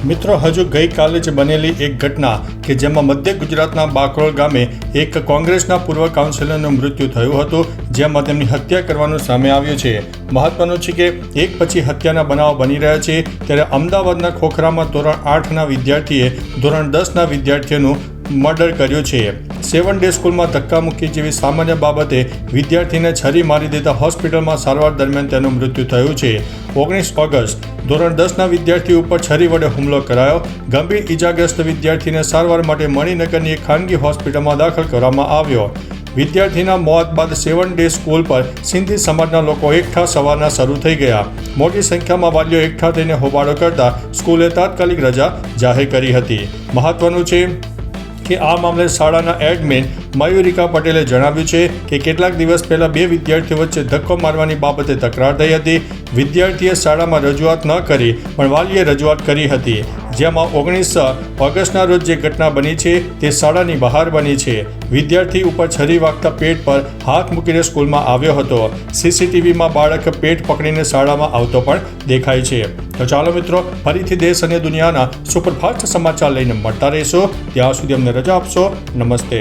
મિત્રો, હજુ ગઈકાલે જ બનેલી એક ઘટના કે જેમાં મધ્ય ગુજરાતના બાકરોલ ગામે એક કોંગ્રેસના પૂર્વ કાઉન્સિલરનું મૃત્યુ થયું હતું, જેમાં તેમની હત્યા કરવાનું સામે આવ્યું છે. મહત્વનું છે કે એક પછી હત્યાના બનાવો બની રહ્યા છે, ત્યારે અમદાવાદના ખોખરામાં ધોરણ 8ના વિદ્યાર્થીએ ધોરણ 10ના વિદ્યાર્થીઓનું મર્ડર કર્યું છે. 7 ડે સ્કૂલમાં ધક્કામુક્કી જેવી સામાન્ય બાબતે વિદ્યાર્થીને છરી મારી દેતા હોસ્પિટલમાં સારવાર દરમિયાન તેનું મૃત્યુ થયું છે. 19 ઓગસ્ટ ધોરણ 10ના વિદ્યાર્થી ઉપર છરી વડે હુમલો કરાયો. ગંભીર ઈજાગ્રસ્ત વિદ્યાર્થીને સારવાર માટે મણિનગરની એક ખાનગી હોસ્પિટલમાં દાખલ કરવામાં આવ્યો. વિદ્યાર્થીના મોત બાદ 7 ડે સ્કૂલ પર સિંધી સમાજના લોકો એકઠા સવારના શરૂ થઈ ગયા. મોટી સંખ્યામાં વાલીઓ એકઠા થઈને હોબાળો કરતા સ્કૂલે તાત્કાલિક રજા જાહેર કરી હતી. મહત્વનું છે કે આ મામલે શાળાના એડમિન મયુરિકા પટેલે જણાવ્યું છે કે કેટલાક દિવસ પહેલાં 2 વિદ્યાર્થીઓ વચ્ચે ધક્કો મારવાની બાબતે તકરાર થઈ હતી. વિદ્યાર્થીએ શાળામાં રજૂઆત ન કરી પણ વાલીએ રજૂઆત કરી હતી, જેમાં 19 ઓગસ્ટના રોજ જે ઘટના બની છે તે શાળાની બહાર બની છે. વિદ્યાર્થી ઉપર છરી વાગતા પેટ પર હાથ મૂકીને સ્કૂલમાં આવ્યો હતો. સીસીટીવીમાં બાળક પેટ પકડીને શાળામાં આવતો પણ દેખાય છે. તો ચાલો મિત્રો, ફરીથી દેશ અને દુનિયાના સુપરફાસ્ટ સમાચાર લઈને મળતા રહીશું. ત્યાં સુધી અમને રજા આપશો. નમસ્તે.